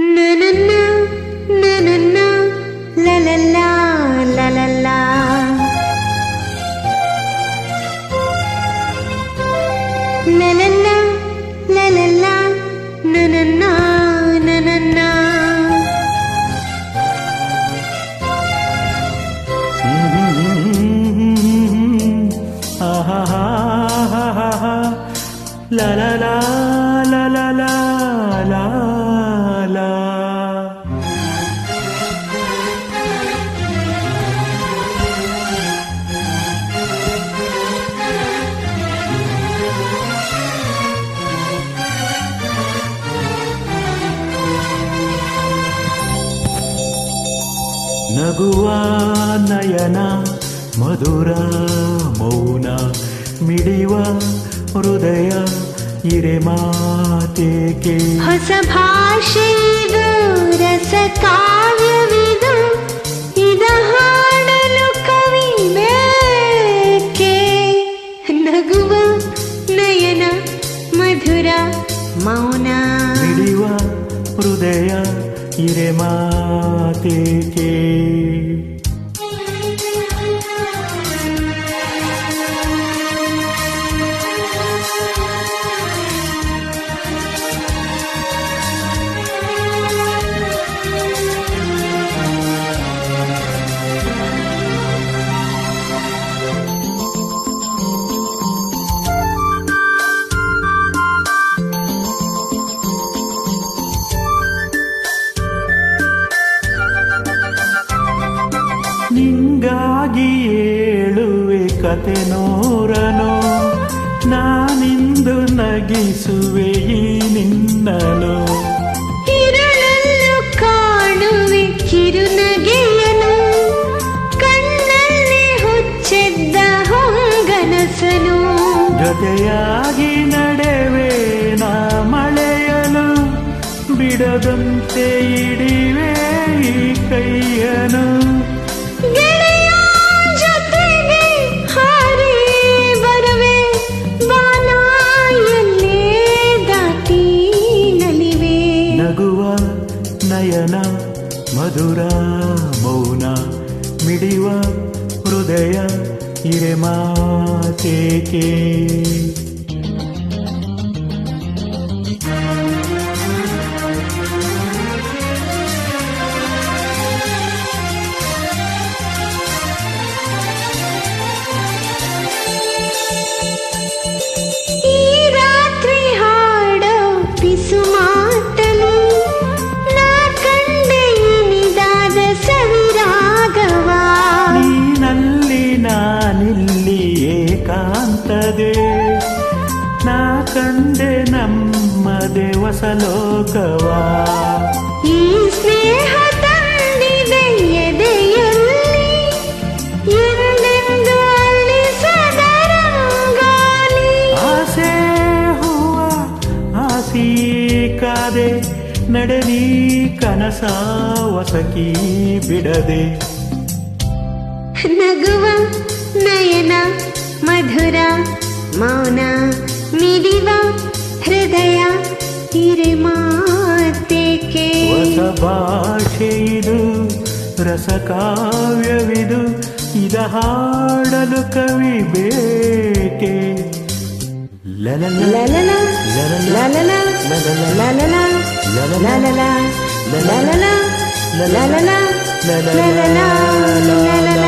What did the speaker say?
na na na na na na la la la la la la la la la la la la na na na na na na la la la la la la la la ನಗುವ ನಯನ ಮಧುರ ಮೌನ ಮಿಡಿವ ಹೃದಯ ಇರೆ ಮಾತೇಕೆ ಹೊಸ ಭಾಷೆಯಿದು ರಸ ಕಾವ್ಯವಿದು ಇದ ಹಾಡಲು ಕವಿ ಬೇಕೆ ನಗುವ ನಯನ ಮಧುರ ಮೌನ ಮಿಡಿವ ಹೃದಯ ಇರೆ ಮಾತೇಕೆ ನಿಂಗಾಗಿ ಏಳುವೆ ಕತೆ ನೂರನು ನಾನಿಂದು ನಗಿಸುವೆ ಈ ನಿನ್ನನು ಇರಳಲ್ಲೂ ಕಾಣುವೆ ಕಿರುನಗೆಯನು ಕಣ್ಣಲ್ಲಿ ಹುಚ್ಚೆದ್ದ ಹೊಂಗನಸನು ಜೊತೆಯಾಗಿ ನಡೆವೆ ನಾ ಮಳೆಯಲು ಬಿಡದಂತೆ ಹಿಡಿವೆ ಈ ಕೈಯನು ಗೆಳೆಯ ಜೊತೆಗೆ ಹಾರಿ ಬರುವೆ ಬಾನ ಎಲ್ಲೇ ದಾಟಿ ನಲಿವೆ ನಗುವ ನಯನ ಮಧುರ ಮೌನ ಮಿಡಿವ ಹೃದಯ ಇರೆ ಮಾತೇಕೆ ನಾನಿಲ್ಲಿ ಏಕಾಂತದೆ ನಾ ಕಂಡೆ ನಮ್ಮದೆ ಹೊಸ ಲೋಕವ ಈ ಸ್ನೇಹ ತಂದಿದೆ ಎದೆಯಲ್ಲಿ ಎಂದೆಂದು ಅಲ್ಲಿ ಸದರಂಗಾಲಿ ಆಸೆ ಹೂವ ಆಸಿ ಕಾದೆ ನಡೆದಿ ಕನಸ ಹೊಸಕಿ ಬಿಡದೆ ನಗುವ ನಯನ ಮಧುರ ಮೌನ ಮಿಡಿವ ಹೃದಯ ಇರೆ ಮಾತೇಕೆ ಹೊಸ ಭಾಷೆ ಇದು ರಸ ಕಾವ್ಯವಿದು ಇದ ಹಾಡಲು ಕವಿ ಬೇಕೆ ಲಲಲ ಲಲಲ ಲಲಲ ಲಲಲ ಲಲಲ ಲಲಲ ಲಲಲ ಲಲಲ ಲಲಲ